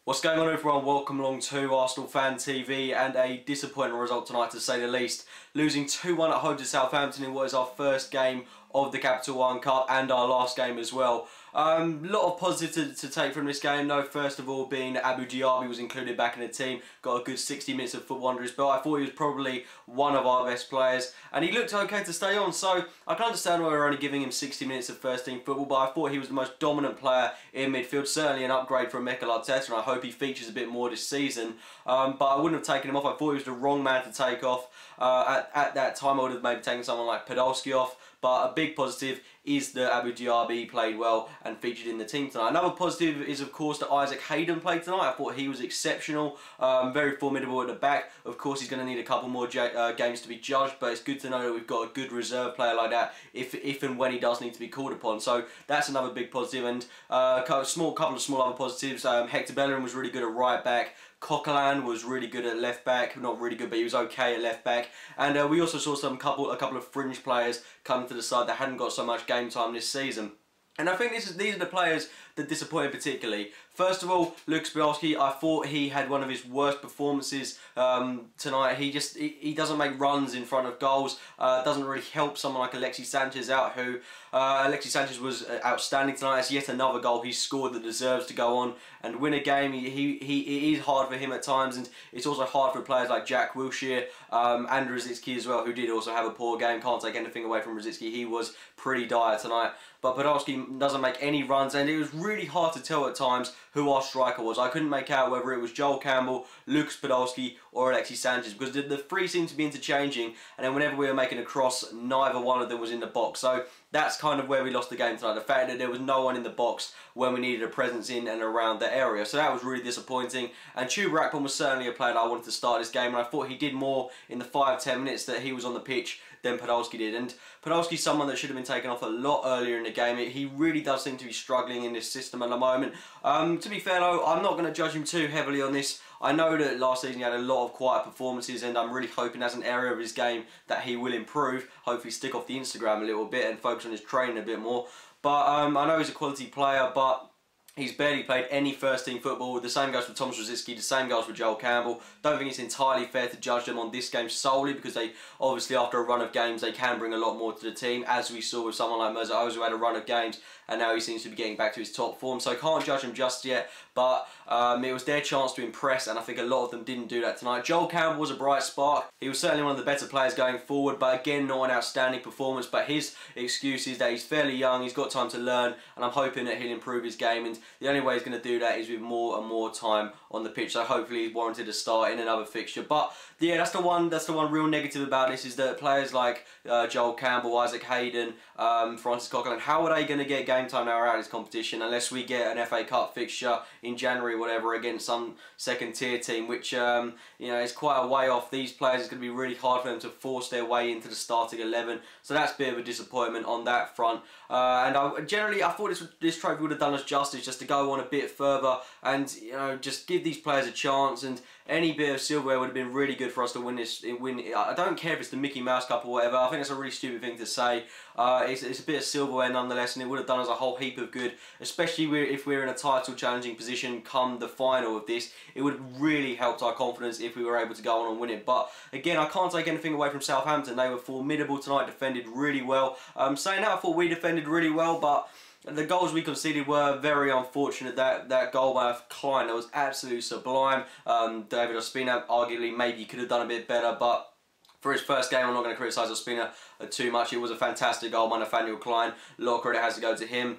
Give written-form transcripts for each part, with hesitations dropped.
What's going on, everyone? Welcome along to Arsenal Fan TV, and a disappointing result tonight to say the least. Losing 2-1 at home to Southampton in what is our first game of the Capital One Cup and our last game as well. A lot of positives to take from this game, though. First of all, being that Diaby was included back in the team, got a good 60 minutes of football under his belt. I thought he was probably one of our best players, and he looked okay to stay on, so I can understand why we're only giving him 60 minutes of first team football, but I thought he was the most dominant player in midfield, certainly an upgrade from Mikel Arteta, and I hope he features a bit more this season. But I wouldn't have taken him off. I thought he was the wrong man to take off. At that time, I would have maybe taken someone like Podolski off. But a big positive is that Diaby played well and featured in the team tonight. Another positive is, of course, that Isaac Hayden played tonight. I thought he was exceptional, very formidable at the back. Of course, he's going to need a couple more games to be judged, but it's good to know that we've got a good reserve player like that if and when he does need to be called upon. So that's another big positive. And a couple of small other positives. Hector Bellerin was really good at right back. Coquelin was really good at left back, not really good, but he was okay at left back. And we also saw a couple of fringe players come to the side that hadn't got so much game time this season. And I think these are the players that disappointed particularly. First of all, Lucas Podolski, I thought he had one of his worst performances tonight. He doesn't make runs in front of goals. Doesn't really help someone like Alexis Sanchez out, who Alexis Sanchez was outstanding tonight. It's yet another goal he scored that deserves to go on and win a game. It is hard for him at times, and it's also hard for players like Jack Wilshere and Rosicky as well, who did also have a poor game. Can't take anything away from Rosicky. He was pretty dire tonight. But Podolski doesn't make any runs, and it was really hard to tell at times who our striker was. I couldn't make out whether it was Joel Campbell, Lucas Podolski or Alexis Sanchez, because the three seemed to be interchanging, and then whenever we were making a cross, neither one of them was in the box. So that's kind of where we lost the game tonight, the fact that there was no one in the box when we needed a presence in and around the area. So that was really disappointing. And Chuba Akpom was certainly a player that I wanted to start this game, and I thought he did more in the 5-10 minutes that he was on the pitch than Podolski did. And Podolski's someone that should have been taken off a lot earlier in the game. He really does seem to be struggling in this system at the moment. To be fair though, I'm not going to judge him too heavily on this. I know that last season he had a lot of quiet performances, and I'm really hoping as an area of his game that he will improve. Hopefully stick off the Instagram a little bit and focus on his training a bit more. But I know he's a quality player, but he's barely played any first-team football. The same goes for Thomas Rosicky, the same goes for Joel Campbell. Don't think it's entirely fair to judge them on this game solely, because they obviously, after a run of games, they can bring a lot more to the team, as we saw with someone like Mesut Ozil, who had a run of games and now he seems to be getting back to his top form. So I can't judge him just yet, but it was their chance to impress, and I think a lot of them didn't do that tonight. Joel Campbell was a bright spark. He was certainly one of the better players going forward, but again, not an outstanding performance. But his excuse is that he's fairly young, he's got time to learn, and I'm hoping that he'll improve his game, and the only way he's going to do that is with more and more time on the pitch. So hopefully he's warranted a start in another fixture. But yeah, that's the one real negative about this, is that players like Joel Campbell, Isaac Hayden, Francis Coquelin, how are they going to get game time now out of this competition unless we get an FA Cup fixture in January or whatever against some second tier team, which you know, is quite a way off. These players, it's going to be really hard for them to force their way into the starting 11, so that's a bit of a disappointment on that front. And generally I thought this trophy would have done us justice, just to go on a bit further and, you know, just give these players a chance, and any bit of silverware would have been really good for us to win this. I don't care if it's the Mickey Mouse Cup or whatever. I think that's a really stupid thing to say. It's a bit of silverware nonetheless, and it would have done us a whole heap of good, especially if we're in a title challenging position come the final of this. It would have really helped our confidence if we were able to go on and win it. But again, I can't take anything away from Southampton. They were formidable tonight, defended really well. Saying that, I thought we defended really well, but the goals we conceded were very unfortunate. That goal by Klein, that was absolutely sublime. David Ospina, arguably, maybe could have done a bit better, but for his first game, I'm not going to criticise Ospina too much. It was a fantastic goal by Nathaniel Klein. A lot of credit has to go to him.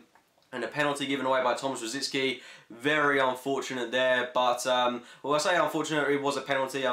And a penalty given away by Thomas Rosicky, very unfortunate there. But, well, I say unfortunate, it was a penalty,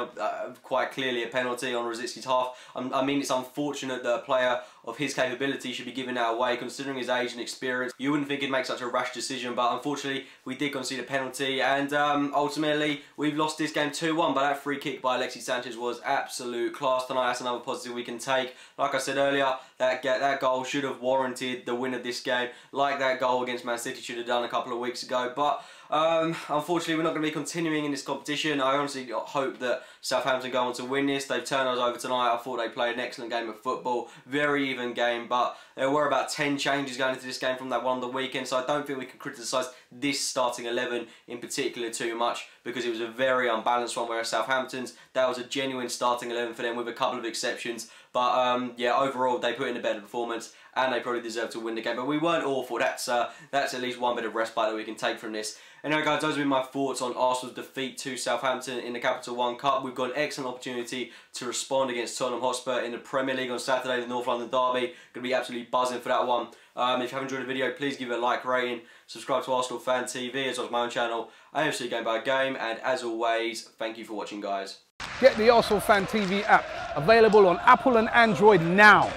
quite clearly a penalty on Rosicky's half. I mean, it's unfortunate that a player of his capability should be giving that away, considering his age and experience. You wouldn't think he'd make such a rash decision, but unfortunately, we did concede a penalty, and ultimately, we've lost this game 2-1, but that free kick by Alexis Sanchez was absolute class tonight. That's another positive we can take. Like I said earlier, that goal should have warranted the win of this game, like that goal against Man City should have done a couple of weeks ago. But Unfortunately, we're not going to be continuing in this competition. I honestly hope that Southampton go on to win this. They've turned us over tonight. I thought they played an excellent game of football. Very even game, but there were about 10 changes going into this game from that one on the weekend, so I don't think we can criticise this starting 11 in particular too much, because it was a very unbalanced one, whereas Southampton's, that was a genuine starting 11 for them with a couple of exceptions. But yeah, overall they put in a better performance and they probably deserve to win the game. But we weren't awful. That's at least one bit of respite that we can take from this. Anyway guys, those have been my thoughts on Arsenal's defeat to Southampton in the Capital One Cup. We've got an excellent opportunity to respond against Tottenham Hotspur in the Premier League on Saturday, the North London Derby. Going to be absolutely buzzing for that one. If you have enjoyed the video, please give it a like rating, subscribe to Arsenal Fan TV as well as my own channel, AFC Game by Game, and as always, thank you for watching guys. Get the Arsenal Fan TV app, available on Apple and Android now.